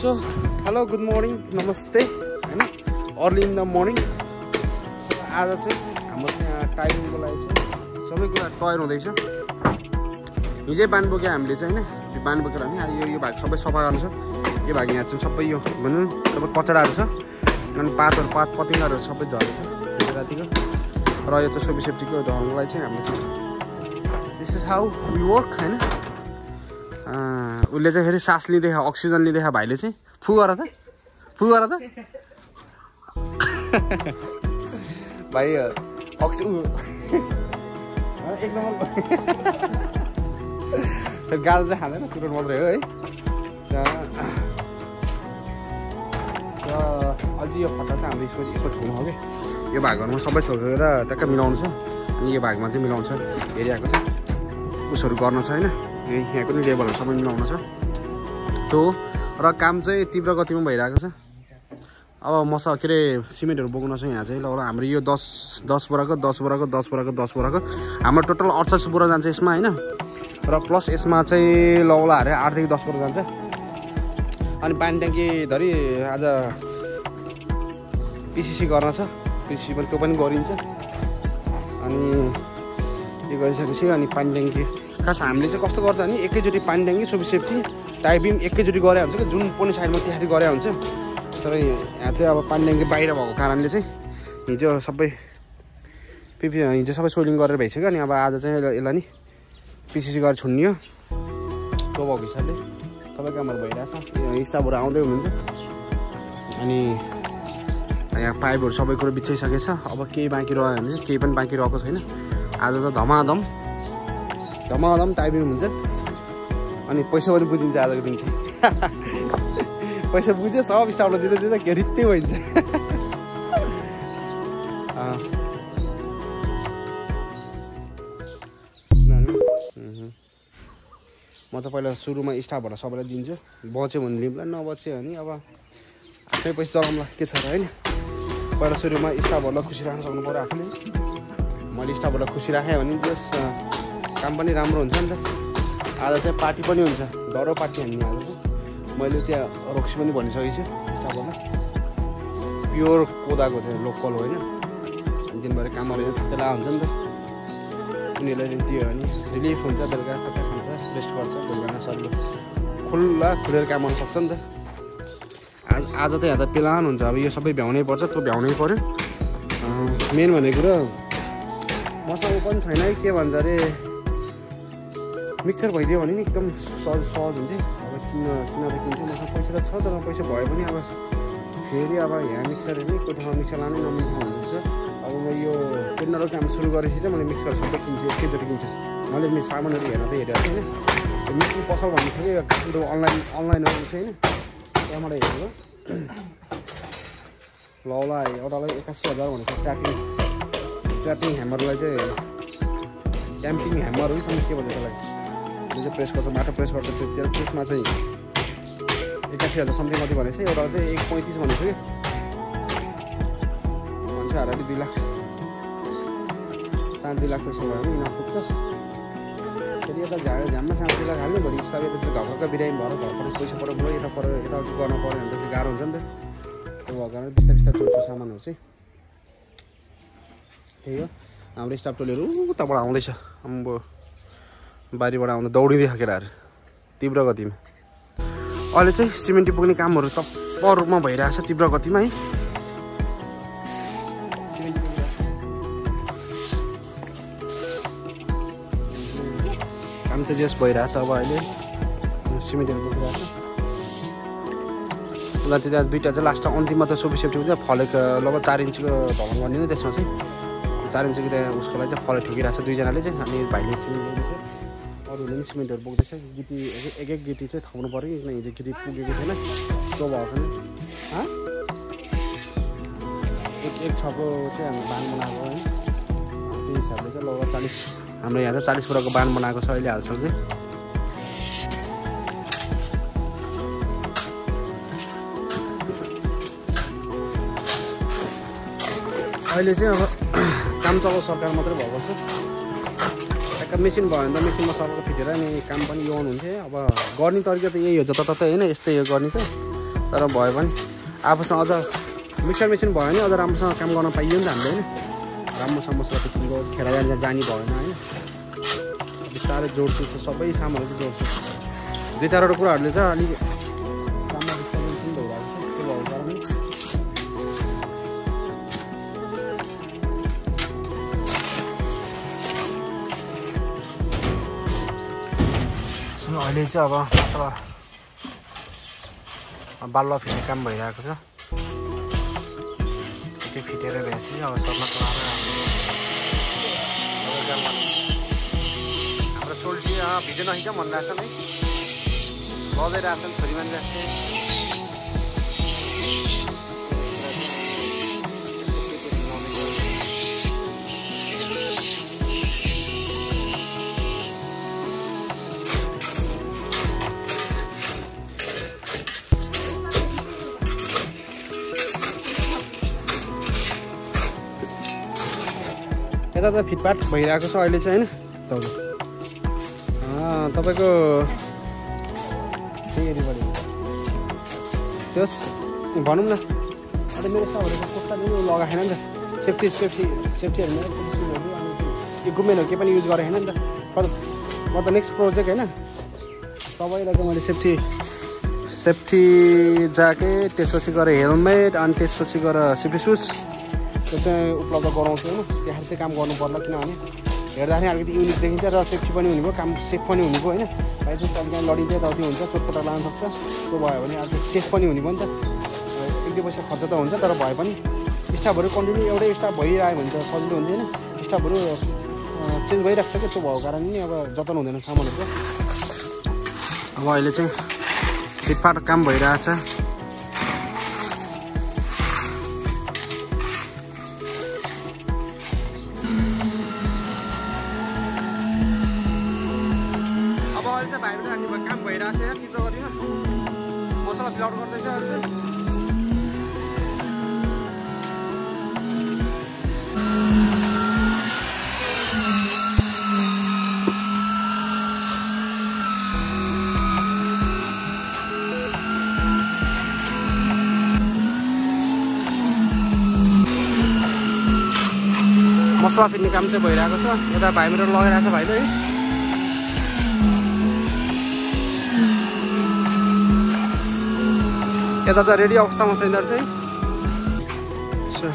So hello good morning नमस्ते हैन early in the morning. आज चाहिँ हाम्रो यहाँ टाइमिङको लागि चाहिँ सबै कुरा तयार हुँदैछ। हिजै बान बोक्यो हामीले चाहिँ हैन, यो बान बोकेर नि यो भाग सबै सफा गर्नु छ। यो भाग यहाँ चाहिँ सबै यो भनौँ सबै कचडाहरू छ अनि पात पतिङ्गाहरू सबै झरेछ हिजो रातिको। र यो चाहिँ सोबी सेफ्टीको ढङ्गलाई चाहिँ हामीले चाहिँ this is how we work हैन। उसले चाहिँ फेरि सास लिँदै अक्सिजन लिँदै भाइले चाहिँ फु गर त भाइ एक नम्बर गाह्रो चाहिँ खाँदैन कुरो मात्रै हो है। र अझै यो फटा चाहिँ हामीले यसको ठाउँमा हो कि यो भागहरूमा सबै छोडेर टक्क मिलाउनु छ अनि यो भागमा चाहिँ मिलाउँछ एरियाको चाहिँ उसहरू गर्न छ होइन। यहाँको नि लेभलहरू सबै मिलाउनु छ त्यो र काम चाहिँ तीव्र गतिमा भइरहेको छ। अब मसा के अरे सिमेन्टहरू बोक्नु छ यहाँ चाहिँ ल हाम्रो यो 10 बोराको हाम्रो टोटल 48 बोरा जान्छ यसमा होइन। र प्लस यसमा चाहिँ लौला हारे 8 देखि 10 बोरा जान्छ। अनि पानी ट्याङ्की धरि आज पिसिसी गर्न छ, पिसिसी पनि त्यो पनि गरिन्छ। अनि यो गरिसकेपछि अनि पानी ट्याङ्की खास हामीले चाहिँ कस्तो गर्छ भने एकैचोटि पानी ट्याङ्की सोबी सेफ्टी टाइपिङ एकैचोटि गरे हुन्छ कि जुन पनि साइडमा त्यहाँनिर गरे हुन्छ। तर यहाँ चाहिँ अब पानी ट्याङ्की बाहिर भएको कारणले चाहिँ हिजो सबै सोइलिङ गरेर भइसक्यो। अनि अब आज चाहिँ यसलाई नि पिसिसी गरेर छुन्नियो त्यो भएको हिसाबले सबै कामहरू भइरहेछ। स्टाफहरू आउँदै हुनुहुन्छ अनि यहाँ पाइपहरू सबै कुरो बिछाइसकेछ। अब केही बाँकी रह्यो भने केही पनि बाँकी रहेको छैन। आज त धमाधम टाइपिङ हुन्छ अनि पैसा पनि बुझिन्छ आजको दिन चाहिँ। पैसा बुझ्यो सब स्टाफलाई दिँदा के रित्तै भइन्छ। म त पहिला सुरुमा स्टाफहरूलाई सबैलाई दिन्छु, बच्यो भने लिउँला नबच्यो भने अब आफ्नै पैसा चलाउँला के छ र होइन। पहिला सुरुमा स्टाफहरूलाई खुसी राख्न सक्नु पऱ्यो आफूले। मैले स्टाफहरूलाई खुसी राखेँ भने त्यस काम पनि राम्रो हुन्छ नि त। आज चाहिँ पार्टी पनि हुन्छ, डरो पार्टी हामी आज चाहिँ मैले त्यहाँ रक्सी पनि भनिसकेको छु स्टाफहरूलाई। प्योर कोदाको चाहिँ लोकल होइन। दिनभरि कामहरू थकेला हुन्छ नि त, उनीहरूलाई दियो भने रिलिफ हुन्छ, बेलुका थका खान्छ रेस्ट गर्छ, बेलुका सबले खुलेर काम गर्न सक्छ नि त। आज त यहाँ त प्लान हुन्छ, अब यो सबै भ्याउनै पर्छ, त्यो भ्याउनै पऱ्यो। मेन भनेको कुरो मसँग पनि छैन है, के भन्छ अरे मिक्सर भइदियो भने नि एकदम सहज हुन्थ्यो। अब किन्छु मसँग पैसा त छ, तर पैसा भयो पनि अब फेरि अब यहाँ मिक्सर हेर्ने कोठामा मिक्सर लानै नमिल्ने हुनुहुन्छ। अब म यो टेन्डरको काम सुरु गरेपछि चाहिँ मैले मिक्सर सबै किन्छु, एकैचोटि किन्छु। मैले सामानहरू हेर्न त हेरेको थिएँ होइन, मिक्सिङ पसल भन्ने थियो कि काठमाडौँ अनलाइनहरू चाहिँ होइन, त्यहाँबाट हेरेको लौला एउटालाई 81,000 भनेको ट्र्यापिङ ह्यामरलाई चाहिँ ट्याम्पिङ ह्यामर होइन के भन्छ त्यसलाई, जो चाहिँ प्रेस गर्छ माटो प्रेस गर्छ त्यसमा चाहिँ 81,000 समथिङ कति भनेको छ। एउटा चाहिँ 1.35 भनेको थियो कि भन्छ हाराले 2 लाख 2.5 लाख पैसा भयो भने नपुग्छ। फेरि यता झ्याममा 2.5 लाख हाल्ने भोलि स्टाफ यता घरका बिरामी भएर घरबाट पैसा पऱ्यो बोलो यता गर्न पऱ्यो भने त चाहिँ गाह्रो हुन्छ नि त। त्यो भएको कारण बिस्तारै चल्छ सामानहरू चाहिँ। त्यही हो हाम्रो स्टाफ टोलीहरू उताबाट आउँदैछ, अम्बो बारीबाट आउँदा दौडिँदै केटाहरू तीव्र गतिमा। अहिले चाहिँ सिमेन्टी पुग्ने कामहरू तप्पर रूपमा भइरहेछ तीव्र गतिमा है। काम चाहिँ जस भइरहेछ अब अहिले सिमेन्टहरू पुगिरहेछ। ल त्यहाँ दुईवटा चाहिँ लास्ट अन्तिममा त सोबी सेफ्टी हुन्छ फलेको लगभग 4 इन्चको ढलान गर्ने नै त्यसमा चाहिँ 4 इन्चको त्यहाँ उसको लागि चाहिँ फले ठोकिरहेको छ दुईजनाले चाहिँ। अनि भाइले सिमेन्ट ल्याउँदैछ, अरूले पनि सिमेन्टहरू बोक्दैछ। गिटी एक गिटी चाहिँ थाउनु पऱ्यो कि किन हिजो गिटी पुगेको थिएन त्यो भएको छैन। एक छको चाहिँ हाम्रो बान बनाएको है, त्यो हिसाबले चाहिँ लगभग 40 हाम्रो यहाँ चाहिँ 40 बोराको बान बनाएको छ अहिले हालसम्म चाहिँ। अहिले चाहिँ अब काम चलाउ सरकार मात्रै भएको छ। ठ्याक्क मेसिन भयो भने त मेसिनमा सरकार फिटेर अनि काम पनि यो हुन्थ्यो। अब गर्ने तरिका त यही हो जताततै होइन, यस्तै हो गर्ने त। तर भयो पनि आफूसँग अझ मिक्सर मेसिन भयो भने अझ राम्रोसँग काम गर्न पाइयो नि त हामीले होइन राम्रोसँग मसला पिसिनुको खेर जानी भएन होइन बिस्तारै जोड्छु सबै सामानहरू चाहिँ जोड्छु 2-4वटा कुराहरूले चाहिँ अलिक काममा डिस्टर्बेन्स पनि भइरहेको छ त्यो भएको कारणले अहिले चाहिँ अब मसला बालुवा फिट्ने काम भइरहेको छ त्यो फिटेर भएपछि अब सर्न हाम्रो सोल्टी भिडियो नहिँदा भनिरहेछ है बजाइरहेको छ छोरी मान्छे जस्तै यता त फिटपाट भइरहेको छ अहिले चाहिँ होइन तपाईँको त्यस भनौँ न अहिले मेरो सबहरू कस्तो लगाएको छैन नि त सेफ्टीहरू मेरो अनि इक्विपमेन्टहरू केही पनि युज गरेको छैन नि त म त नेक्स्ट प्रोजेक्ट होइन सबैलाई चाहिँ मैले सेफ्टी ज्याकेट त्यसपछि गएर हेलमेट अनि त्यसपछि गएर सेफ्टी सुज त्यो चाहिँ उपलब्ध गराउँछु होइन त्यहाँ चाहिँ काम गर्नु पर्ला किनभने हेर्दाखेरि अलिकति युनिक देखिन्छ र सेफ्टी पनि हुने भयो काम सेफ पनि हुने भयो होइन बाइचान्स कहिले लडिन्छ यताउति हुन्छ चोटपटक लाग्न सक्छ त्यो भयो भने अलिक सेफ पनि हुने भयो नि त 1-2 पैसा खर्च त हुन्छ तर भए पनि स्टाफहरू कन्टिन्यू एउटै स्टाफ भइरह्यो भने त सजिलो हुन्थ्यो होइन स्टाफहरू चेन्ज भइरहेको छ क्या त्यो भएको कारणले अब जतन हुँदैन सामानहरूको अब अहिले चाहिँ फिटपाट काम भइरहेछ काम भइरहेको छ टिप्रो गरिन मसला फिलआउट गर्दैछ अहिले मसला फिट्ने काम चाहिँ भइरहेको छ यता भाइ मेरो लगाइरहेको छ भाइले है यता चाहिँ रेडी अवस्थामा छ यिनीहरू चाहिँ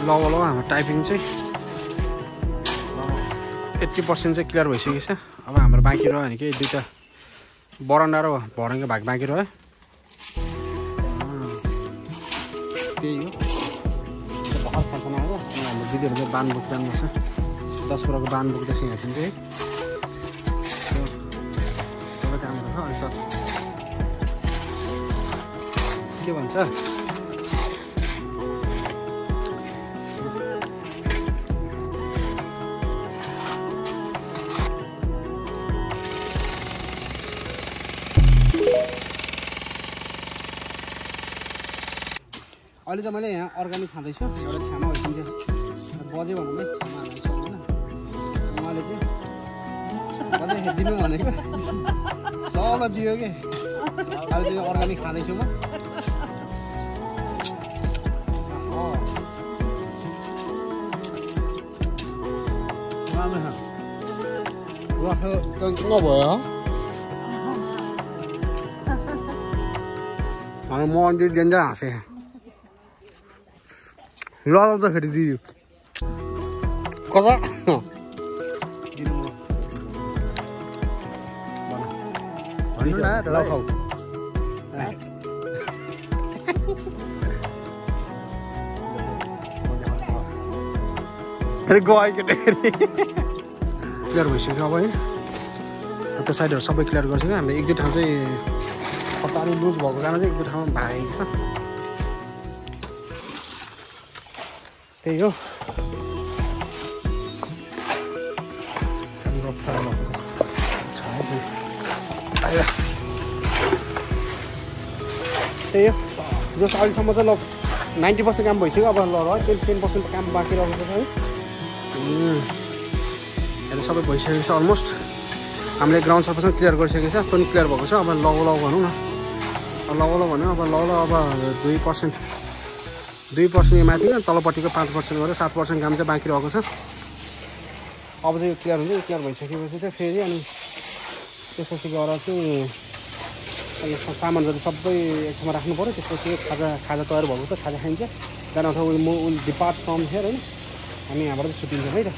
ल हाम्रो टाइपिङ चाहिँ 80% चाहिँ क्लियर भइसकेको छ अब हाम्रो बाँकी रह्यो भने केही 2टा बरन्डा र भरङको भाग बाँकी रह्यो त्यही हो भर्खर खान्छन् आएर अनि हाम्रो दिदीहरू चाहिँ बान बोकिरहनु छ 10 कुराको बान बोक्दैछ यहाँ चाहिँ है काम गर्छ के भन्छ अहिले चाहिँ मैले यहाँ अर्ग्यानिक खाँदैछु एउटा छामा भइसक्यो बजे भनौँ है छामा हाल्दैछु होइन उहाँले चाहिँ बजे हेरिदिनु भनेको सबलाई दियो कि अहिले चाहिँ अर्ग्यानिक खाँदैछु म भयो म अन्त डेन्जर हाँसेँ लजाउँदाखेरि दियो कता क्लियर भइसक्यो अब है त्यो साइडहरू सबै क्लियर गरिसक्यो हामीले 1-2 ठाउँ चाहिँ खतानी लुज भएको कारण चाहिँ 1-2 ठाउँमा भागेको छ त्यही हो त्यही हो जस अहिलेसम्म चाहिँ ल 90% काम भइसक्यो अब ल 10% काम बाँकी रहेको छ है अहिले सबै भइसकेको छ अलमोस्ट हामीले ग्राउन्ड सर्फेस क्लियर गरिसकेको छ पनि क्लियर भएको छ अब लग भनौँ न अब ल भन्यो अब ल अब 2% माथि तलपट्टिको 5% गरेर 7% काम चाहिँ बाँकी रहेको छ। अब चाहिँ यो क्लियर हुन्छ। क्लियर भइसकेपछि चाहिँ फेरि अनि त्यसपछि गएर चाहिँ सामान जति सबै एक ठाउँमा राख्नु पऱ्यो। त्यसपछि खाजा तयार भएको छ, खाजा खाइन्छ। त्यहाँदेखि अथवा विल डिपार्ट फ्रम हियर होइन, हामी यहाँबाट चाहिँ छुट्टिन्छौँ है त।